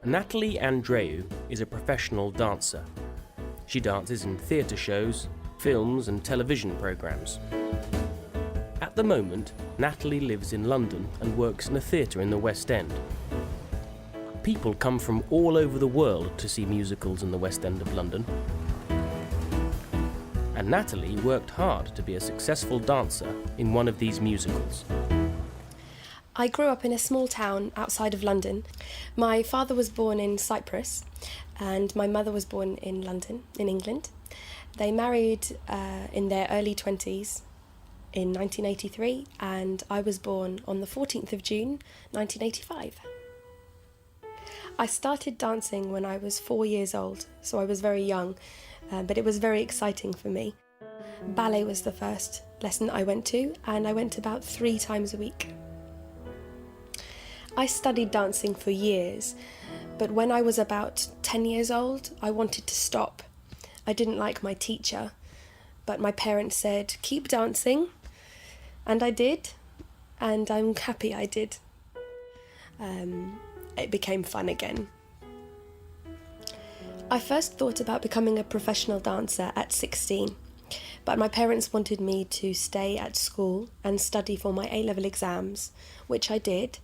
Natalie Andreu is a professional dancer. She dances in theatre shows, films and television programmes. At the moment, Natalie lives in London and works in a theatre in the West End. People come from all over the world to see musicals in the West End of London. And Natalie worked hard to be a successful dancer in one of these musicals. I grew up in a small town outside of London. My father was born in Cyprus and my mother was born in London, in England. They married in their early 20s in 1983 and I was born on the 14th of June 1985. I started dancing when I was 4 years old, so I was very young, but it was very exciting for me. Ballet was the first lesson I went to, and I went about 3 times a week. I studied dancing for years, but when I was about 10 years old, I wanted to stop. I didn't like my teacher, but my parents said, keep dancing, and I did, and I'm happy I did. It became fun again. I first thought about becoming a professional dancer at 16, but my parents wanted me to stay at school and study for my A-level exams, which I did,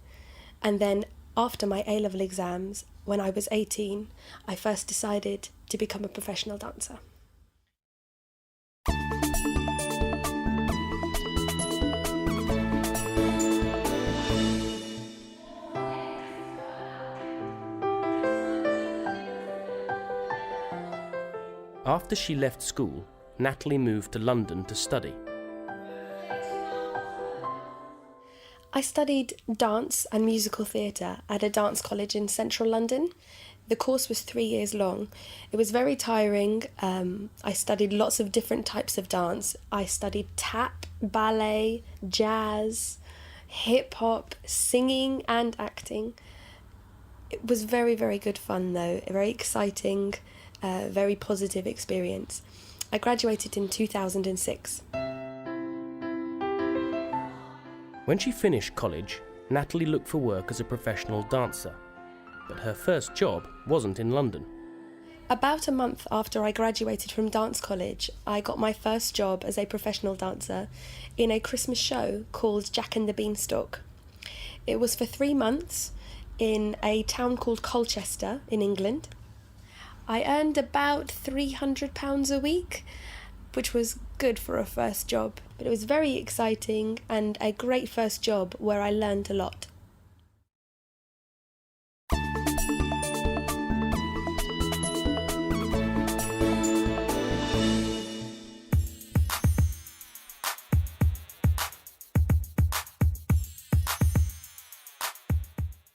and then after my A-level exams, when I was 18, I first decided to become a professional dancer. After she left school, Natalie moved to London to study. I studied dance and musical theatre at a dance college in central London. The course was 3 years long. It was very tiring. I studied lots of different types of dance. I studied tap, ballet, jazz, hip-hop, singing and acting. It was very, very good fun though, very exciting. Very positive experience. I graduated in 2006. When she finished college, Natalie looked for work as a professional dancer, but her first job wasn't in London. About a month after I graduated from dance college, I got my first job as a professional dancer in a Christmas show called Jack and the Beanstalk. It was for 3 months in a town called Colchester in England. I earned about £300 a week, which was good for a first job, but it was very exciting and a great first job where I learned a lot.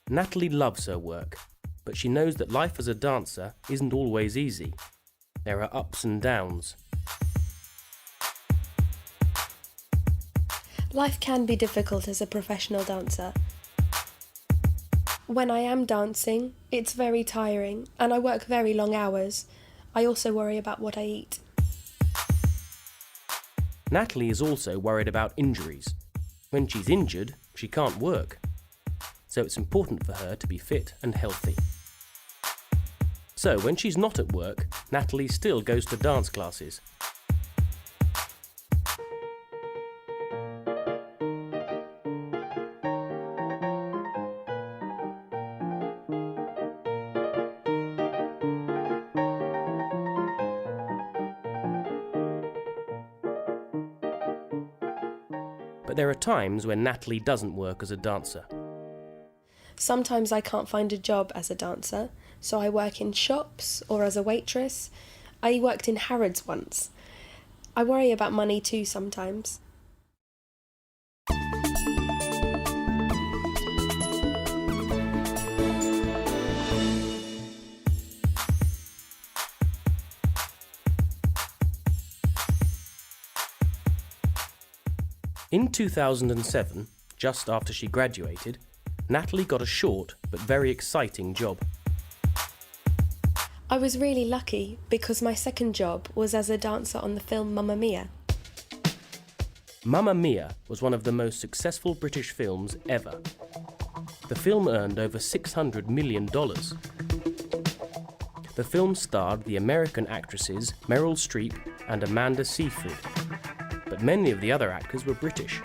Natalie loves her work, but she knows that life as a dancer isn't always easy. There are ups and downs. Life can be difficult as a professional dancer. When I am dancing, it's very tiring and I work very long hours. I also worry about what I eat. Natalie is also worried about injuries. When she's injured, she can't work. So it's important for her to be fit and healthy. So when she's not at work, Natalie still goes to dance classes. But there are times when Natalie doesn't work as a dancer. Sometimes I can't find a job as a dancer, so I work in shops or as a waitress. I worked in Harrods once. I worry about money too sometimes. In 2007, just after she graduated, Natalie got a short but very exciting job. I was really lucky because my second job was as a dancer on the film Mamma Mia. Mamma Mia was one of the most successful British films ever. The film earned over $600 million. The film starred the American actresses Meryl Streep and Amanda Seyfried, but many of the other actors were British.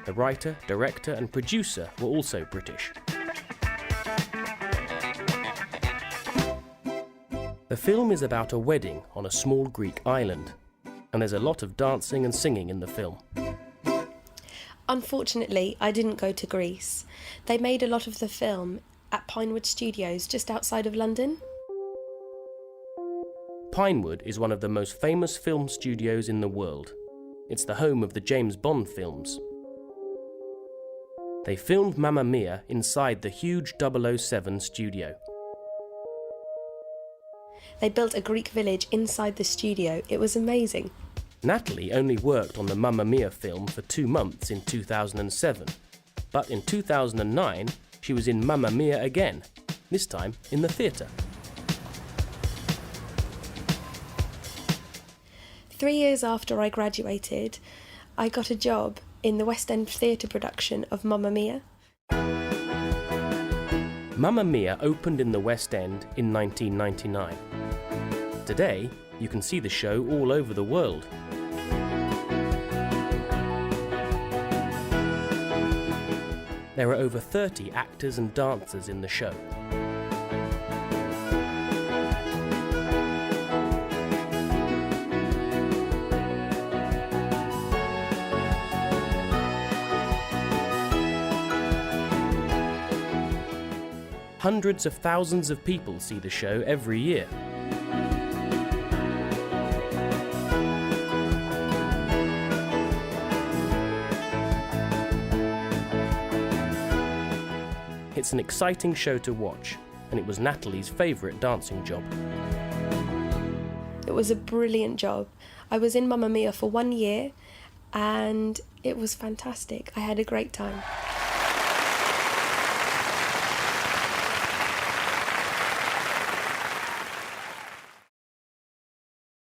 The writer, director and producer were also British. The film is about a wedding on a small Greek island, and there's a lot of dancing and singing in the film. Unfortunately, I didn't go to Greece. They made a lot of the film at Pinewood Studios, just outside of London. Pinewood is one of the most famous film studios in the world. It's the home of the James Bond films. They filmed Mamma Mia inside the huge 007 studio. They built a Greek village inside the studio. It was amazing. Natalie only worked on the Mamma Mia film for 2 months in 2007, but in 2009 she was in Mamma Mia again, this time in the theatre. 3 years after I graduated, I got a job in the West End theatre production of Mamma Mia. Mamma Mia opened in the West End in 1999. Today, you can see the show all over the world. There are over 30 actors and dancers in the show. Hundreds of thousands of people see the show every year. It's an exciting show to watch, and it was Natalie's favourite dancing job. It was a brilliant job. I was in Mamma Mia for 1 year, and it was fantastic. I had a great time.